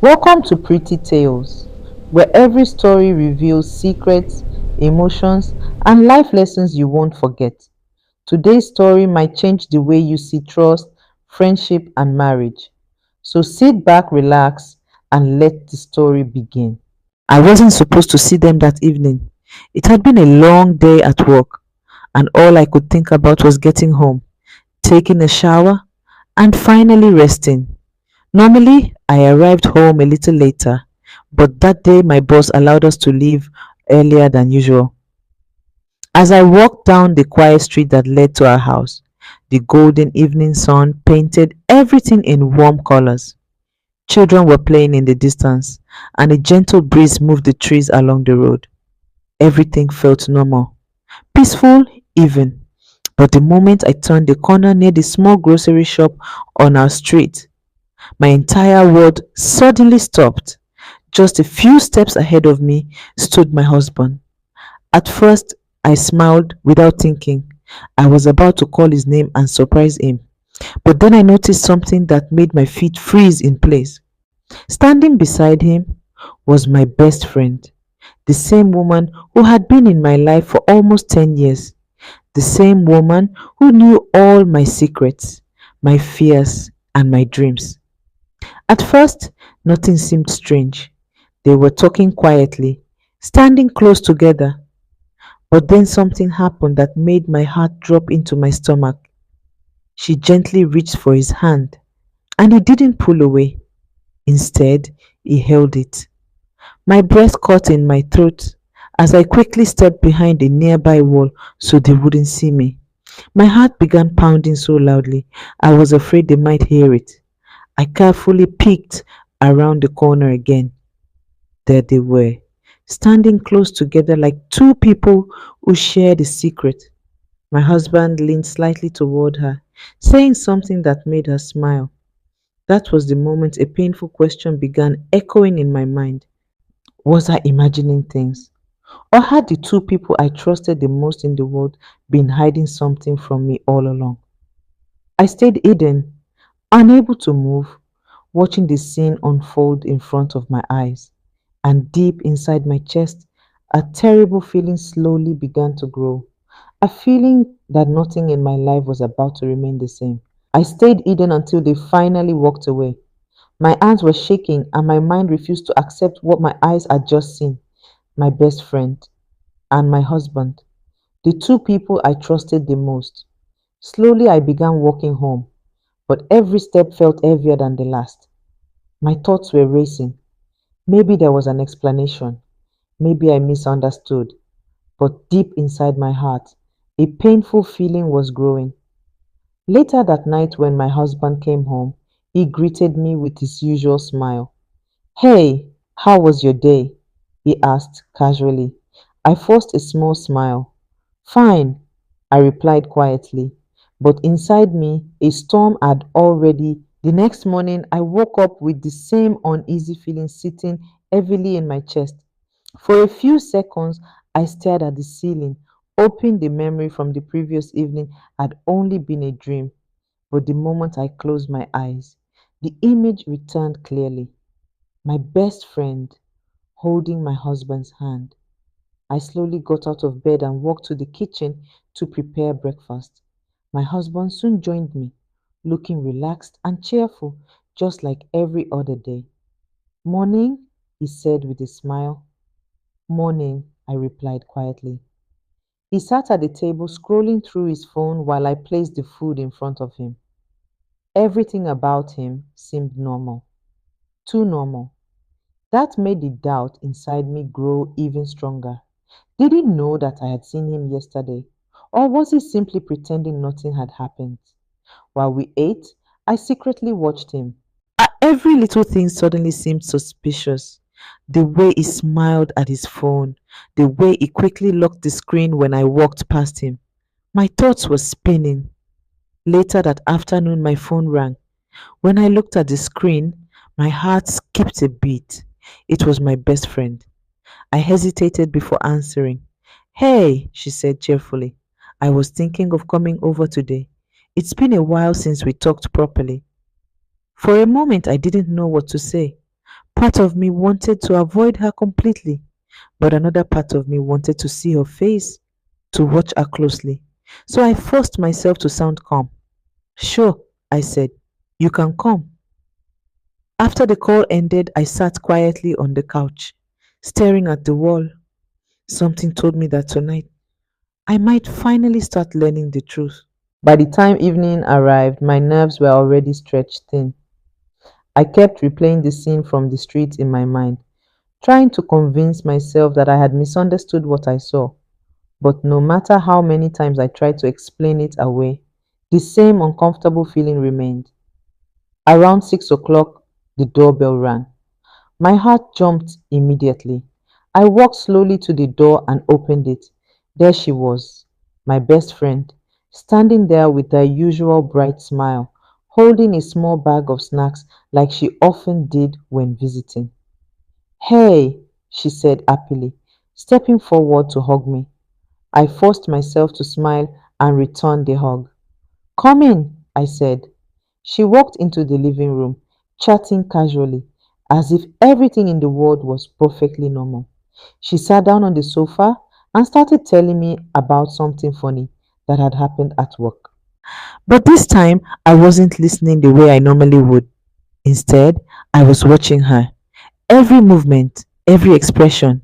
Welcome to Pretty Tales, where every story reveals secrets, emotions, and life lessons you won't forget. Today's story might change the way you see trust, friendship, and marriage. So sit back, relax, and let the story begin. I wasn't supposed to see them that evening. It had been a long day at work, and all I could think about was getting home, taking a shower, and finally resting. Normally, I arrived home a little later, but that day my boss allowed us to leave earlier than usual. As I walked down the quiet street that led to our house, the golden evening sun painted everything in warm colors. Children were playing in the distance, and a gentle breeze moved the trees along the road. Everything felt normal, peaceful even. But the moment I turned the corner near the small grocery shop on our street, my entire world suddenly stopped. Just a few steps ahead of me stood my husband. At first, I smiled without thinking. I was about to call his name and surprise him. But then I noticed something that made my feet freeze in place. Standing beside him was my best friend, the same woman who had been in my life for almost 10 years, the same woman who knew all my secrets, my fears, and my dreams. At first, nothing seemed strange. They were talking quietly, standing close together. But then something happened that made my heart drop into my stomach. She gently reached for his hand, and he didn't pull away. Instead, he held it. My breath caught in my throat as I quickly stepped behind a nearby wall so they wouldn't see me. My heart began pounding so loudly, I was afraid they might hear it. I carefully peeked around the corner again. There they were, standing close together like two people who shared a secret. My husband leaned slightly toward her, saying something that made her smile. That was the moment a painful question began echoing in my mind. Was I imagining things? Or had the two people I trusted the most in the world been hiding something from me all along? I stayed hidden, unable to move, watching the scene unfold in front of my eyes. And deep inside my chest, a terrible feeling slowly began to grow. A feeling that nothing in my life was about to remain the same. I stayed hidden until they finally walked away. My hands were shaking and my mind refused to accept what my eyes had just seen. My best friend and my husband, the two people I trusted the most. Slowly I began walking home, but every step felt heavier than the last. My thoughts were racing. Maybe there was an explanation. Maybe I misunderstood. But deep inside my heart, a painful feeling was growing. Later that night, when my husband came home, he greeted me with his usual smile. Hey, how was your day? He asked casually. I forced a small smile. Fine, I replied quietly. But inside me, a storm had already. The next morning, I woke up with the same uneasy feeling sitting heavily in my chest. For a few seconds, I stared at the ceiling, hoping the memory from the previous evening had only been a dream. But the moment I closed my eyes, the image returned clearly. My best friend holding my husband's hand. I slowly got out of bed and walked to the kitchen to prepare breakfast. My husband soon joined me, looking relaxed and cheerful, just like every other day. Morning, he said with a smile. Morning, I replied quietly. He sat at the table scrolling through his phone while I placed the food in front of him. Everything about him seemed normal, too normal. That made the doubt inside me grow even stronger. Did he know that I had seen him yesterday? Or was he simply pretending nothing had happened? While we ate, I secretly watched him. Every little thing suddenly seemed suspicious. The way he smiled at his phone, the way he quickly locked the screen when I walked past him. My thoughts were spinning. Later that afternoon, my phone rang. When I looked at the screen, my heart skipped a beat. It was my best friend. I hesitated before answering. Hey, she said cheerfully. I was thinking of coming over today. It's been a while since we talked properly. For a moment, I didn't know what to say, Part of me wanted to avoid her completely, but another part of me wanted to see her face, to watch her closely. So I forced myself to sound calm. Sure, I said, you can come. After the call ended, I sat quietly on the couch, staring at the wall. Something told me that tonight I might finally start learning the truth. By the time evening arrived, my nerves were already stretched thin. I kept replaying the scene from the street in my mind, trying to convince myself that I had misunderstood what I saw. But no matter how many times I tried to explain it away, the same uncomfortable feeling remained. Around 6 o'clock, the doorbell rang. My heart jumped immediately. I walked slowly to the door and opened it. There she was, my best friend, standing there with her usual bright smile, holding a small bag of snacks like she often did when visiting. Hey, she said happily, stepping forward to hug me. I forced myself to smile and return the hug. Come in, I said. She walked into the living room, chatting casually, as if everything in the world was perfectly normal. She sat down on the sofa and started telling me about something funny that had happened at work. But this time, I wasn't listening the way I normally would. Instead, I was watching her. Every movement, every expression.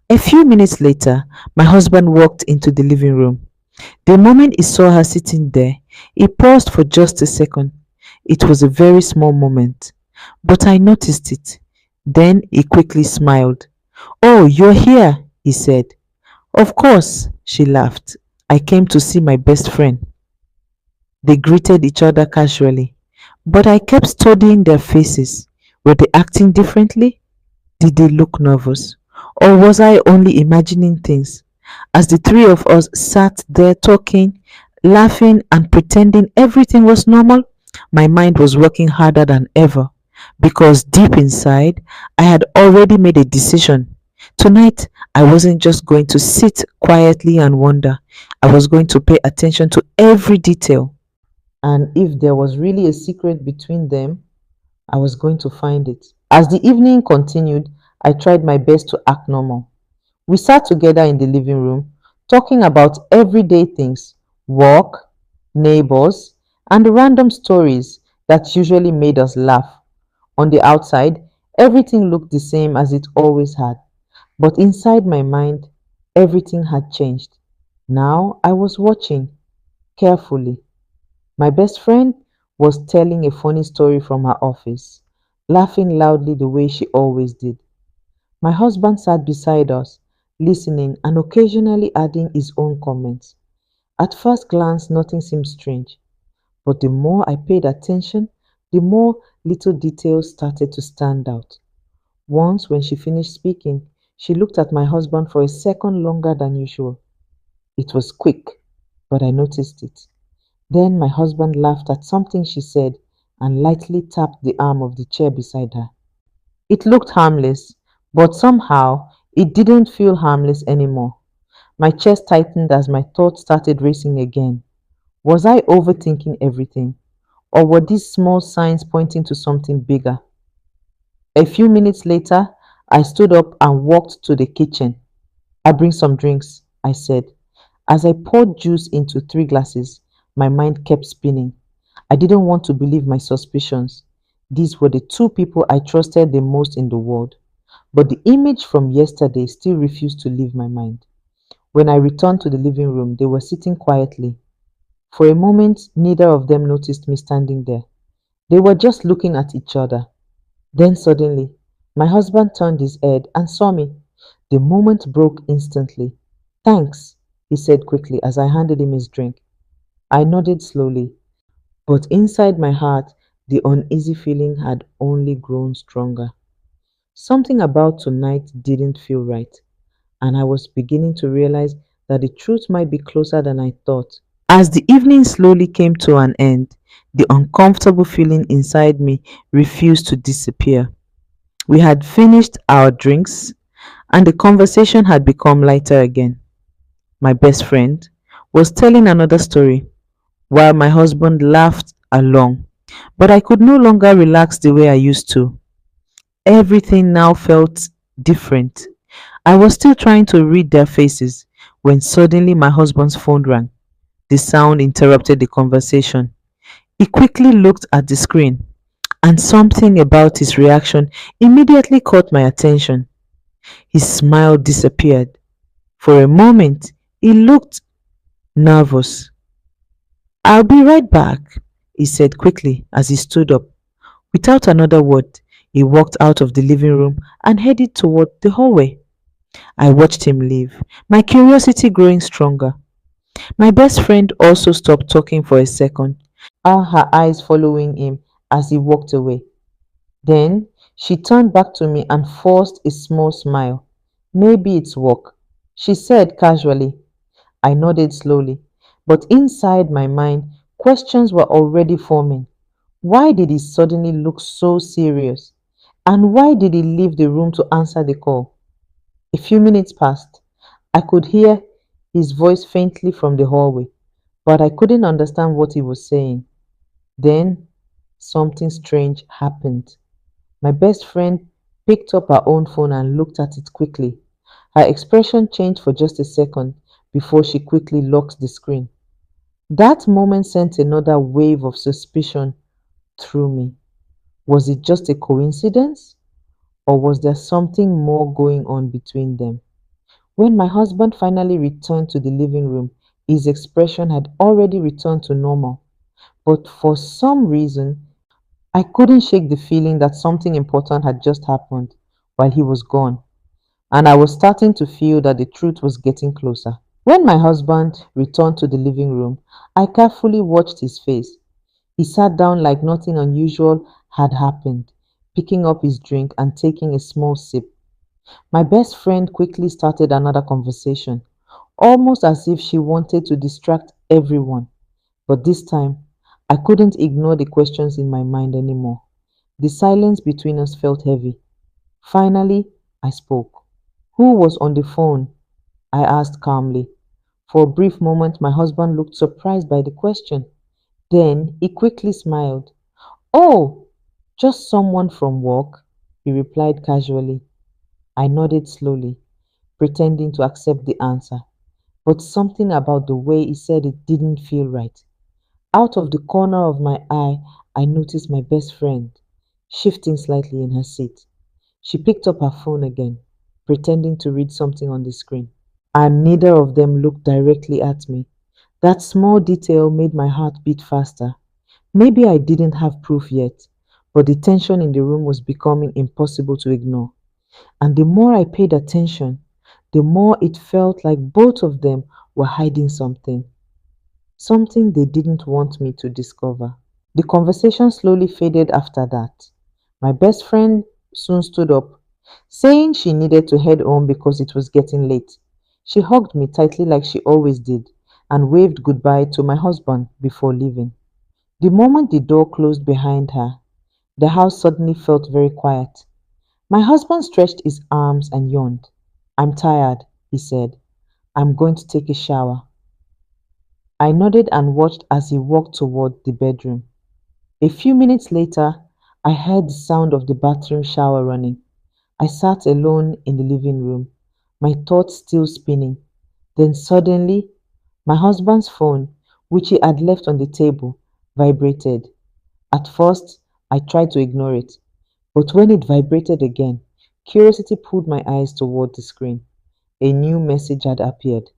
A few minutes later, my husband walked into the living room. The moment he saw her sitting there, he paused for just a second. It was a very small moment, but I noticed it. Then he quickly smiled. Oh, you're here, he said. Of course, she laughed. I came to see my best friend. They greeted each other casually, but I kept studying their faces. Were they acting differently? Did they look nervous? Or was I only imagining things? As the three of us sat there talking, laughing, and pretending everything was normal, my mind was working harder than ever because deep inside, I had already made a decision. Tonight, I wasn't just going to sit quietly and wonder, I was going to pay attention to every detail. And if there was really a secret between them, I was going to find it. As the evening continued, I tried my best to act normal. We sat together in the living room, talking about everyday things, work, neighbors, and the random stories that usually made us laugh. On the outside, everything looked the same as it always had, but inside my mind, everything had changed. Now I was watching carefully. My best friend was telling a funny story from her office, laughing loudly the way she always did. My husband sat beside us, listening and occasionally adding his own comments. At first glance, nothing seemed strange, but the more I paid attention, the more little details started to stand out. Once, when she finished speaking, she looked at my husband for a second longer than usual. It was quick, but I noticed it. Then my husband laughed at something she said and lightly tapped the arm of the chair beside her. It looked harmless, but somehow it didn't feel harmless anymore. My chest tightened as my thoughts started racing again. Was I overthinking everything? Or were these small signs pointing to something bigger? A few minutes later, I stood up and walked to the kitchen. I'll bring some drinks, I said. As I poured juice into 3 glasses, my mind kept spinning. I didn't want to believe my suspicions. These were the two people I trusted the most in the world. But the image from yesterday still refused to leave my mind. When I returned to the living room, they were sitting quietly. For a moment, neither of them noticed me standing there. They were just looking at each other. Then suddenly, my husband turned his head and saw me. The moment broke instantly. Thanks, he said quickly as I handed him his drink. I nodded slowly, but inside my heart, the uneasy feeling had only grown stronger. Something about tonight didn't feel right, and I was beginning to realize that the truth might be closer than I thought. As the evening slowly came to an end, the uncomfortable feeling inside me refused to disappear. We had finished our drinks, and the conversation had become lighter again. My best friend was telling another story while my husband laughed along, but I could no longer relax the way I used to. Everything now felt different. I was still trying to read their faces when suddenly my husband's phone rang. The sound interrupted the conversation. He quickly looked at the screen, and something about his reaction immediately caught my attention. His smile disappeared. For a moment, he looked nervous. "I'll be right back," he said quickly as he stood up. Without another word, he walked out of the living room and headed toward the hallway. I watched him leave, my curiosity growing stronger. My best friend also stopped talking for a second, her eyes following him as he walked away. Then she turned back to me and forced a small smile. "Maybe it's work," she said casually. I nodded slowly, but inside my mind, questions were already forming. Why did he suddenly look so serious? And why did he leave the room to answer the call? A few minutes passed. I could hear his voice faintly from the hallway, but I couldn't understand what he was saying. Then something strange happened. My best friend picked up her own phone and looked at it quickly. Her expression changed for just a second before she quickly locked the screen. That moment sent another wave of suspicion through me. Was it just a coincidence, or was there something more going on between them? When my husband finally returned to the living room, his expression had already returned to normal. But for some reason, I couldn't shake the feeling that something important had just happened while he was gone, and I was starting to feel that the truth was getting closer. When my husband returned to the living room, I carefully watched his face. He sat down like nothing unusual had happened, picking up his drink and taking a small sip. My best friend quickly started another conversation, almost as if she wanted to distract everyone. But this time, I couldn't ignore the questions in my mind anymore. The silence between us felt heavy. Finally, I spoke. "Who was on the phone?" I asked calmly. For a brief moment, my husband looked surprised by the question. Then he quickly smiled. "Oh, just someone from work," he replied casually. I nodded slowly, pretending to accept the answer. But something about the way he said it didn't feel right. Out of the corner of my eye, I noticed my best friend shifting slightly in her seat. She picked up her phone again, pretending to read something on the screen. And neither of them looked directly at me. That small detail made my heart beat faster. Maybe I didn't have proof yet, but the tension in the room was becoming impossible to ignore. And the more I paid attention, the more it felt like both of them were hiding something, something they didn't want me to discover. The conversation slowly faded after that. My best friend soon stood up, saying she needed to head home because it was getting late. She hugged me tightly like she always did and waved goodbye to my husband before leaving. The moment the door closed behind her, the house suddenly felt very quiet. My husband stretched his arms and yawned. "I'm tired," he said. "I'm going to take a shower." I nodded and watched as he walked toward the bedroom. A few minutes later, I heard the sound of the bathroom shower running. I sat alone in the living room, my thoughts still spinning. Then suddenly, my husband's phone, which he had left on the table, vibrated. At first, I tried to ignore it, but when it vibrated again, curiosity pulled my eyes toward the screen. A new message had appeared.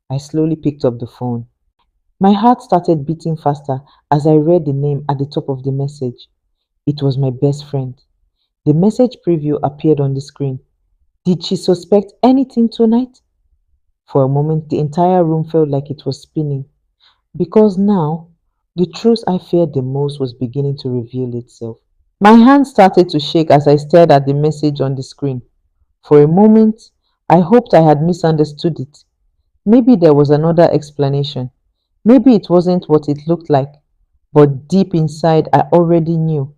I slowly picked up the phone. My heart started beating faster as I read the name at the top of the message. It was my best friend. The message preview appeared on the screen. Did she suspect anything tonight? For a moment, the entire room felt like it was spinning, because now the truth I feared the most was beginning to reveal itself. My hand started to shake as I stared at the message on the screen. For a moment, I hoped I had misunderstood it. Maybe there was another explanation. Maybe it wasn't what it looked like, but deep inside, I already knew.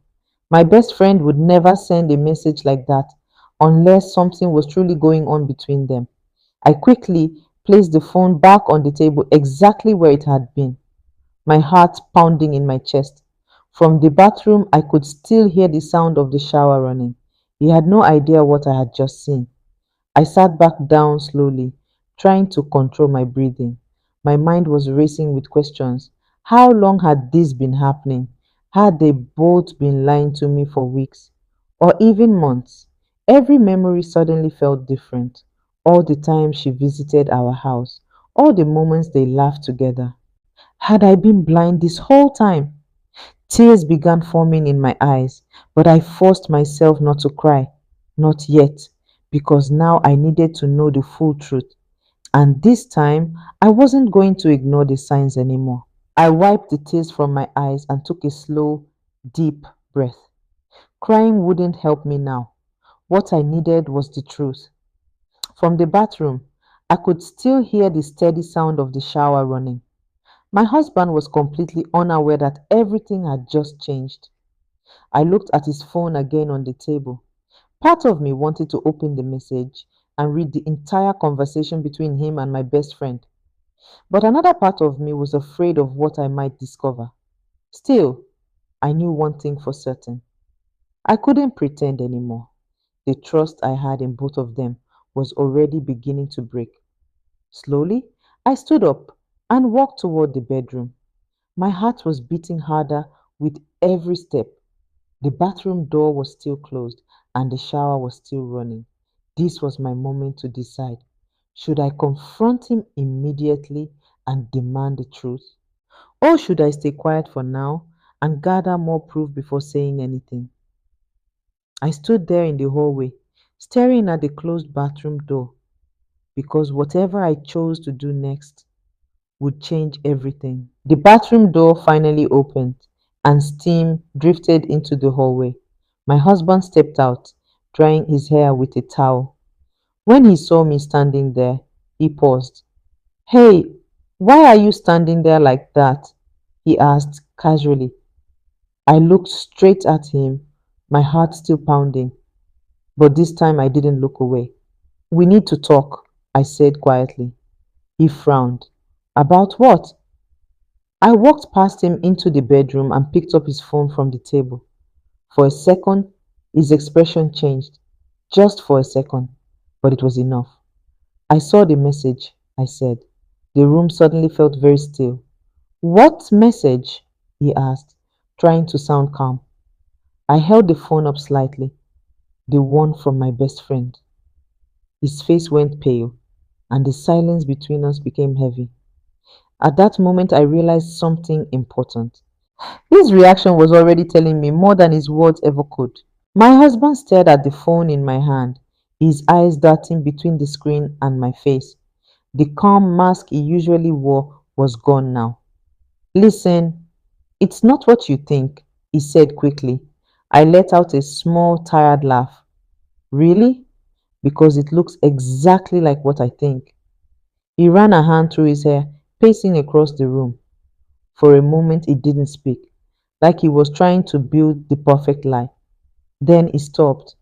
My best friend would never send a message like that unless something was truly going on between them. I quickly placed the phone back on the table exactly where it had been, my heart pounding in my chest. From the bathroom, I could still hear the sound of the shower running. He had no idea what I had just seen. I sat back down slowly, trying to control my breathing. My mind was racing with questions. How long had this been happening? Had they both been lying to me for weeks or even months? Every memory suddenly felt different. All the time she visited our house, all the moments they laughed together. Had I been blind this whole time? Tears began forming in my eyes, but I forced myself not to cry. Not yet, because now I needed to know the full truth. And this time, I wasn't going to ignore the signs anymore. I wiped the tears from my eyes and took a slow, deep breath. Crying wouldn't help me now. What I needed was the truth. From the bathroom, I could still hear the steady sound of the shower running. My husband was completely unaware that everything had just changed. I looked at his phone again on the table. Part of me wanted to open the message and read the entire conversation between him and my best friend, but another part of me was afraid of what I might discover. Still, I knew one thing for certain. I couldn't pretend anymore. The trust I had in both of them was already beginning to break. Slowly, I stood up and walked toward the bedroom. My heart was beating harder with every step. The bathroom door was still closed and the shower was still running. This was my moment to decide. Should I confront him immediately and demand the truth? Or should I stay quiet for now and gather more proof before saying anything? I stood there in the hallway, staring at the closed bathroom door, because whatever I chose to do next would change everything. The bathroom door finally opened and steam drifted into the hallway. My husband stepped out, drying his hair with a towel. When he saw me standing there, he paused. Hey, why are you standing there like that? He asked casually. I looked straight at him, my heart still pounding, but this time I didn't look away. We need to talk, I said quietly. He frowned. About what? I walked past him into the bedroom and picked up his phone from the table. For a second, his expression changed. Just for a second, but it was enough. I saw the message, I said. The room suddenly felt very still. What message? He asked, trying to sound calm. I held the phone up slightly, the one from my best friend. His face went pale, and the silence between us became heavy. At that moment, I realized something important. His reaction was already telling me more than his words ever could. My husband stared at the phone in my hand, his eyes darting between the screen and my face. The calm mask he usually wore was gone now. Listen, it's not what you think, he said quickly. I let out a small, tired laugh. Really? Because it looks exactly like what I think. He ran a hand through his hair, pacing across the room. For a moment, he didn't speak, like he was trying to build the perfect lie. Then he stopped.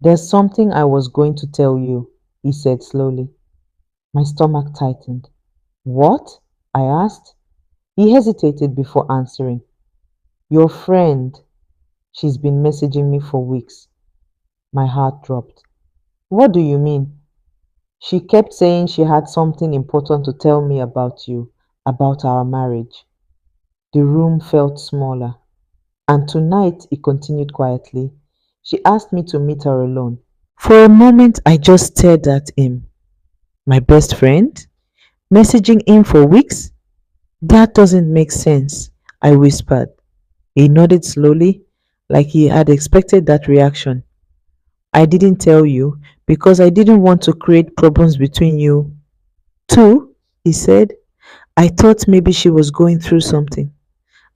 There's something I was going to tell you, he said slowly. My stomach tightened. What? I asked. He hesitated before answering. Your friend. She's been messaging me for weeks. My heart dropped. What do you mean? She kept saying she had something important to tell me about you, about our marriage. The room felt smaller. And tonight, he continued quietly, she asked me to meet her alone. For a moment, I just stared at him. My best friend? Messaging him for weeks? That doesn't make sense, I whispered. He nodded slowly, like he had expected that reaction. I didn't tell you because I didn't want to create problems between you. Two, he said. I thought maybe she was going through something.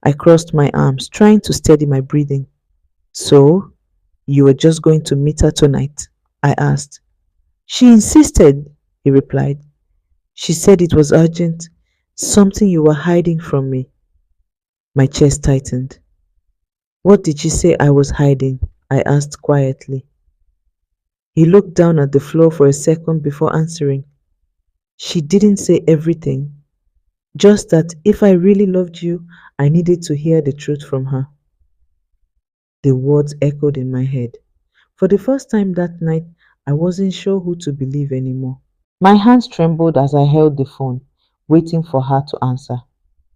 I crossed my arms, trying to steady my breathing. So, you were just going to meet her tonight? I asked. She insisted, he replied. She said it was urgent, something you were hiding from me. My chest tightened. What did she say I was hiding? I asked quietly. He looked down at the floor for a second before answering. She didn't say everything, just that if I really loved you, I needed to hear the truth from her. The words echoed in my head. For the first time that night, I wasn't sure who to believe anymore. My hands trembled as I held the phone, waiting for her to answer.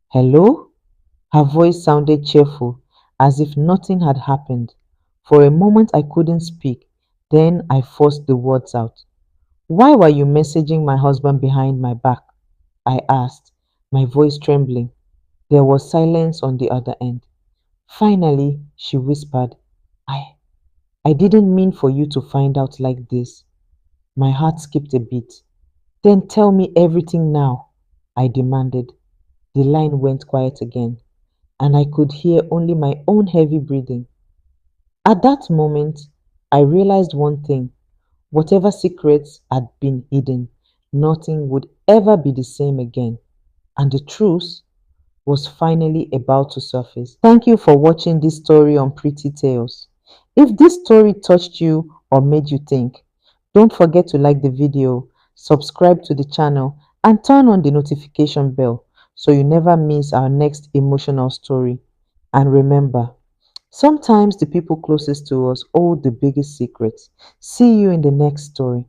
Hello? Her voice sounded cheerful, as if nothing had happened. For a moment, I couldn't speak. Then I forced the words out. Why were you messaging my husband behind my back? I asked, my voice trembling. There was silence on the other end. Finally, she whispered, I, I didn't mean for you to find out like this. My heart skipped a beat. Then tell me everything now, I demanded. The line went quiet again, and I could hear only my own heavy breathing. At that moment, I realized one thing. Whatever secrets had been hidden, nothing would ever be the same again. And the truth was finally about to surface. Thank you for watching this story on Pretty Tales. If this story touched you or made you think, don't forget to like the video, subscribe to the channel, and turn on the notification bell so you never miss our next emotional story. And remember, sometimes the people closest to us hold the biggest secrets. See you in the next story.